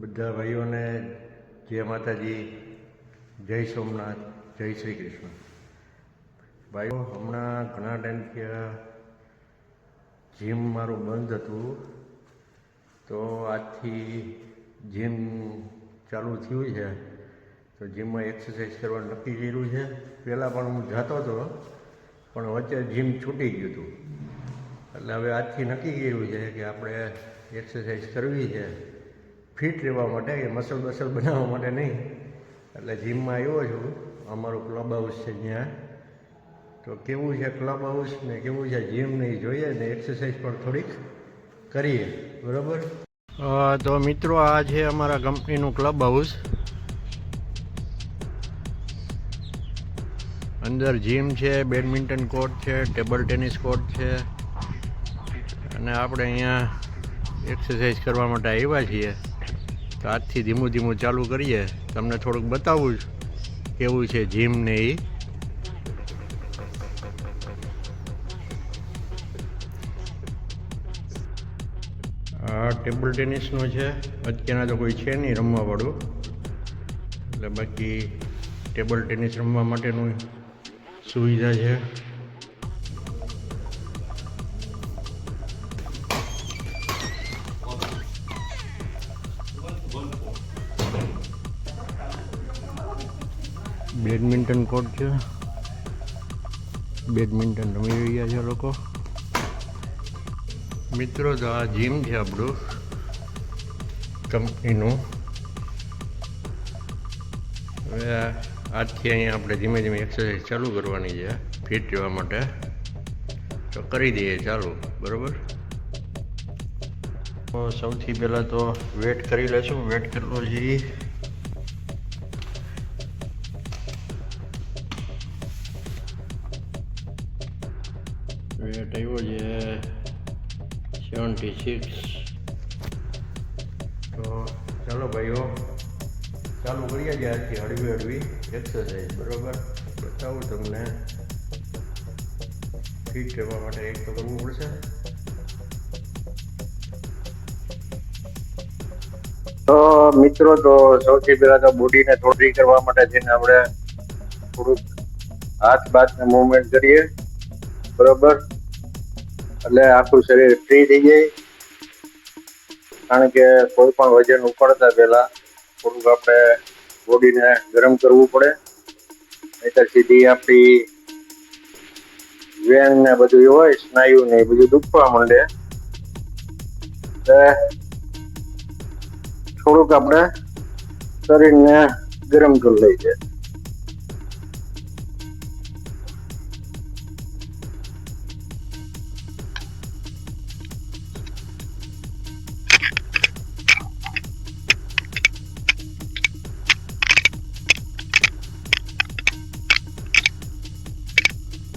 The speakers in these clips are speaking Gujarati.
બધા ભાઈઓને જય માતાજી, જય સોમનાથ, જય શ્રી કૃષ્ણ। ભાઈઓ, હમણાં ઘણા ટાઈમથી આ જીમ મારું બંધ હતું, તો આજથી જીમ ચાલુ થયું છે। તો જીમમાં એક્સરસાઇઝ કરવાનું નક્કી કર્યું છે। પહેલાં પણ હું જતો હતો, પણ વચ્ચે જીમ છૂટી ગયું હતું, એટલે હવે આજથી નક્કી કર્યું છે કે આપણે એક્સરસાઇઝ કરવી છે ફિટ રહેવા માટે, કે મસલ બસલ બનાવવા માટે નહીં। એટલે જીમમાં આવ્યો છું। અમારું ક્લબ હાઉસ છે ત્યાં। તો કેવું છે ક્લબ હાઉસ ને કેવું છે જીમ ને એ જોઈએ ને એક્સરસાઇઝ પણ થોડીક કરીએ, બરાબર। તો મિત્રો, આ છે અમારા કંપનીનું ક્લબ હાઉસ। અંદર જીમ છે, બેડમિન્ટન કોર્ટ છે, ટેબલ ટેનિસ કોર્ટ છે, અને આપણે અહીંયા એક્સરસાઇઝ કરવા માટે આવ્યા છીએ। તો આજથી ધીમું ધીમું ચાલુ કરીએ। તમને થોડુંક બતાવું કેવું છે જીમ ને એ। આ ટેબલ ટેનિસનું છે। અત્યારના તો કોઈ છે નહીં રમવાવાળું, એટલે બાકી ટેબલ ટેનિસ રમવા માટેનું સુવિધા છે। બેડમિન્ટન કોર્ટ છે, બેડમિન્ટન રમી રહ્યા છે લોકો। મિત્રો, તો આ જીમ છે આપણું કંપનીનું। હવે આજથી અહીંયા આપણે ધીમે ધીમે એક્સરસાઇઝ ચાલુ કરવાની છે ફિટ રહેવા માટે। તો કરી દઈએ ચાલુ, બરાબર। તો સૌથી પહેલાં તો વેટ કરી લેશું। વેટ કેટલો છે? વેટ આવ્યો છે 76। તો ચાલો ભાઈઓ, ચાલુ કરીએ છીએ આજથી હળવી હળવી એક્સરસાઇઝ, બરાબર। બતાવું તમને ફિટ રહેવા માટે એક તો કરવું પડશે। તો મિત્રો, તો સૌથી પહેલા તો બોડીને થોડી કરવા માટે છે ને આપણે થોડુંક હાથ બાથને મૂવમેન્ટ કરીએ, બરોબર। એટલે આખું શરીર ફ્રી થઈ જાય। કારણ કે કોઈ પણ વજન ઉપાડતા પહેલા થોડુંક આપણે બોડીને ગરમ કરવું પડે, નહીતર સીધી આપણી વેન ને બધું હોય, સ્નાયુ ને એ બધું દુખવા માંડે। એટલે થોડુંક આપણે શરીરને ગરમ કરી લઈએ।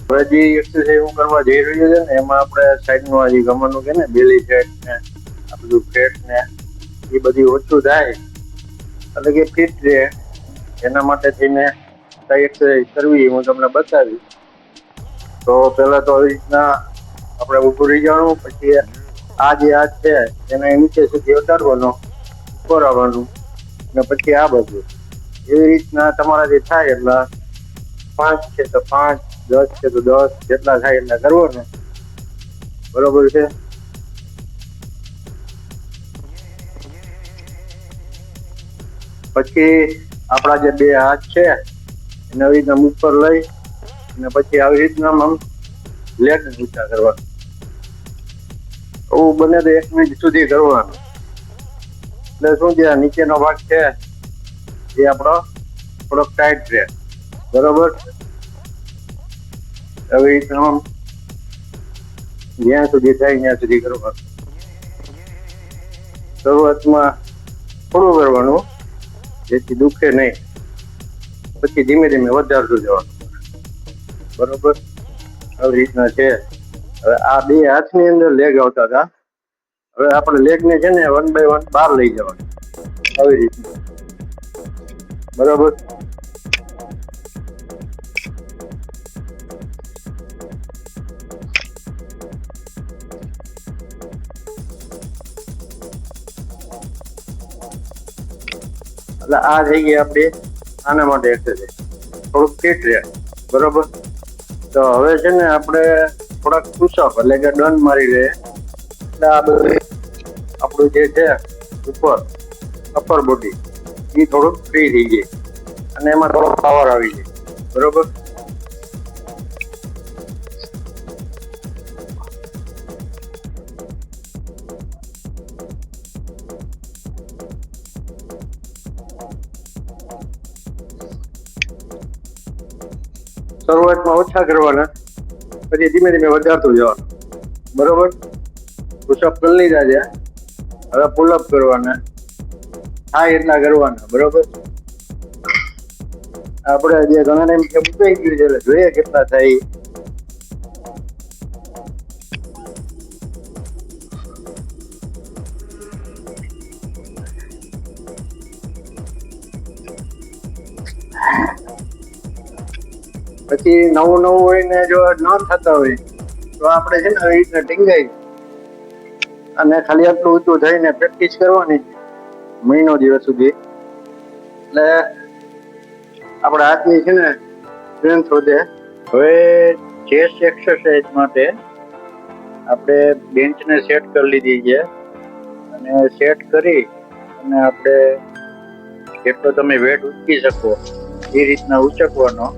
હવે જે એક્સરસાઇઝ હું કરવા જઈ રહ્યો છે ને, એમાં આપણે સાઈડનું આ જે ગમરનું કે ને બેલી ફેટ ને આ બધું ફેટ ને એ બધી ઓછું થાય, એટલે કે ફિટ રહે। એના માટે થઈને કઈ એક્સરસાઇઝ કરવી હું તમને બતાવીશ। તો પહેલા તો આવી રીતના આપણે ઊભું રહી જવાનું, પછી આ જે હાથ છે એને નીચે સુધી ઉતારવાનો, ઉપર આવવાનું, ને પછી આ બધું એવી રીતના તમારાથી થાય એટલા 5 છે તો 5, 10 છે તો 10, જેટલા થાય એટલા કરવાનું, બરોબર છે। પછી આપણા જે બે હાથ છે એને આવી રીતના ઉપર લઈ અને પછી આવી રીતના આમ લેગ ઊંચા કરવાનું। એવું બને તો 1 મિનિટ સુધી કરવાનું। એટલે શું છે, નીચેનો ભાગ છે એ આપણો થોડોક ટાઈટ રહે, બરોબર। આવી રીતના જ્યાં સુધી થાય ત્યાં સુધી કરવાનું। શરૂઆતમાં થોડું કરવાનું, જેથી દુખે નહીં, પછી ધીમે ધીમે વધારતું જવાનું, બરોબર। આવી રીતના છે। હવે આ બે હાથની અંદર લેગ આવતા હતા, હવે આપણે લેગને છે ને 1 by 1 બહાર લઈ જવાનું, આવી રીતના, બરોબર। એટલે આ થઈ ગઈ આપણી આના માટે એક્સરસાઇઝ, થોડુંક ફિટ રહે. બરોબર. તો હવે છે ને આપણે થોડાક પુશઅપ એટલે કે ડન મારી લઈએ. એટલે આ બધું આપણું જે છે ઉપર અપર બોડી એ થોડુંક ફ્રી થઈ જાય અને એમાં થોડો પાવર આવી જાય. બરોબર. શરૂઆતમાં ઓછા કરવાના, પછી ધીમે ધીમે વધારતું જવાનું. બરોબર. પુશઅપ કરી લીધા છે, હવે પુલઅપ કરવાના, થાય એટલા કરવાના. બરોબર. આપણે જે ઘણા ટાઈમ મૂકાઈ ગયું છે એટલે જોઈએ કેટલા થાય. પછી નવું હોય ને જો ન થતા હોય તો આપણે છે ને આવી રીતના ટીંગાઈ અને ખાલી આટલું ઊંચું થઈને પ્રેક્ટિસ કરવાની મહિનો દિવસ સુધી. એટલે આપણા હાથની છે ને સ્ટ્રેન્થ વધે. હવે ચેસ્ટ એક્સરસાઇઝ માટે આપણે બેન્ચને સેટ કરી લીધી છે અને સેટ કરી અને આપણે જેટલો તમે વેટ ઉચકી શકો એ રીતના ઉચકવાનો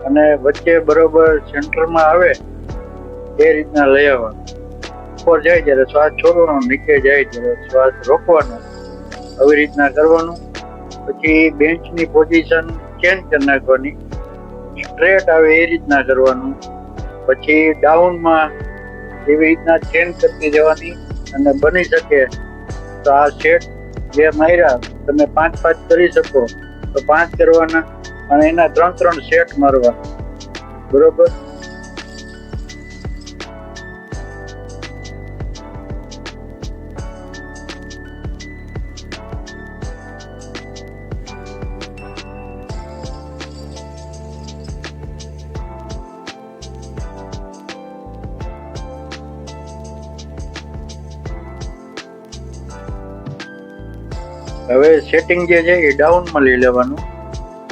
અને વચ્ચે બરોબર સેન્ટરમાં આવે એ રીતના લઈ આવવાનું. ઉપર જાય ત્યારે શ્વાસ છોડવાનો, નીચે જાય ત્યારે શ્વાસ રોકવાનો. આવી રીતના કરવાનું. પછી બેન્ચની પોઝિશન ચેન્જ કરી નાખવાની, સ્ટ્રેટ આવે એ રીતના કરવાનું. પછી ડાઉનમાં એવી રીતના ચેન્જ કરતી જવાની અને બની શકે તો આ સેટ જે માર્યા તમે 5 કરી શકો તો 5 કરવાના અને એના 3 સેટ મારવા. બરોબર. હવે સેટિંગ જે છે એ ડાઉનમાં લઈ લેવાનું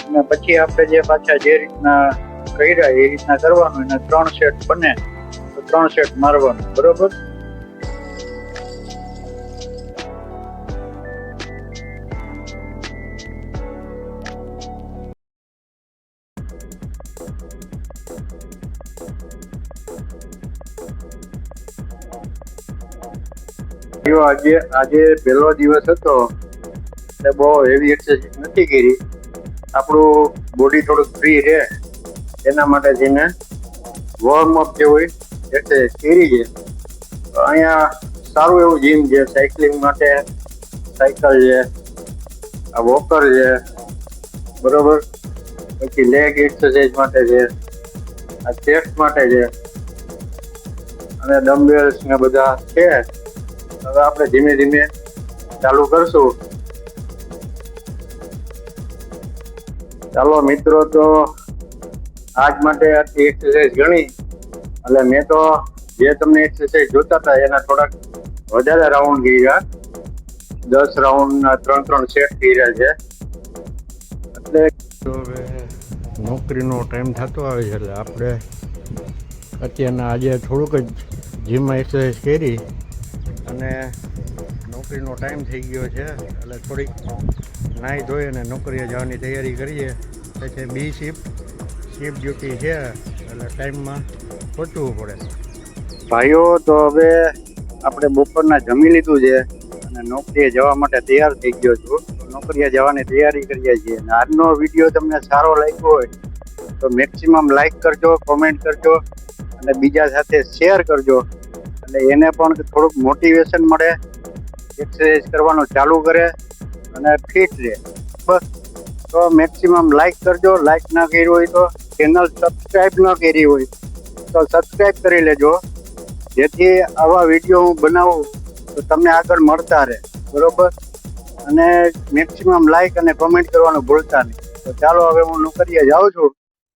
અને પછી આપણે જે પાછા જે રીતના કર્યા એ રીતના કરવાનું. એના 3 સેટ બને તો 3 સેટ મારવાનું. બરોબર. આજે પહેલો દિવસ હતો એટલે બહુ હેવી એક્સરસાઇઝ નથી કરી. આપણું બોડી થોડુંક ફ્રી રહે એના માટે થઈને વોર્મઅપ જે હોય એક્સરસાઇઝ કરી છે. અહીંયા સારું એવું જીમ છે, સાયકલિંગ માટે સાયકલ છે, આ વોકર છે. બરોબર. પછી લેગ એક્સરસાઇઝ માટે છે, આ ચેસ્ટ માટે છે અને ડમ્બેલ્સ ને બધા છે. હવે આપણે ધીમે ધીમે ચાલુ કરશું. ચાલો મિત્રો, તો આજ માટે આટલી એક્સરસાઇઝ ગણી. એટલે મેં તો જે તમને એક્સરસાઇઝ જોતા હતા એના થોડાક વધારે રાઉન્ડ કર્યા, 10 રાઉન્ડના 3 સેટ કર્યા છે. એટલે હવે નોકરીનો ટાઈમ થતો આવે છે એટલે આપણે અત્યારના આજે થોડુંક જ જીમમાં એક્સરસાઇઝ કરી અને નોકરીનો ટાઈમ થઈ ગયો છે એટલે થોડીક નાહી ધોઈ અને નોકરીએ જવાની તૈયારી કરીએ. પછી બી શિફ્ટ ડ્યુટી છે એટલે ટાઈમમાં પહોંચવું પડે. ભાઈઓ, તો હવે આપણે બપોરના જમી લીધું છે અને નોકરીએ જવા માટે તૈયાર થઈ ગયો છું. નોકરીએ જવાની તૈયારી કરીએ છીએ. અને આજનો વિડીયો તમને સારો લાગ્યો હોય તો મેક્સિમમ લાઈક કરજો, કોમેન્ટ કરજો અને બીજા સાથે શેર કરજો એટલે એને પણ થોડુંક મોટિવેશન મળે, એક્સરસાઇઝ કરવાનું ચાલુ કરે અને ફિટ રહે. બસ. તો મેક્સિમમ લાઈક કરજો. લાઈક ના કર્યું હોય તો ચેનલ સબસ્ક્રાઈબ ન કરી હોય તો સબસ્ક્રાઈબ કરી લેજો, જેથી આવા વિડીયો હું બનાવું તો તમને આગળ મળતા રહે. બરોબર. અને મેક્સિમમ લાઈક અને કોમેન્ટ કરવાનું ભૂલતા નહીં. તો ચાલો હવે હું નોકરીએ જાઉં છું.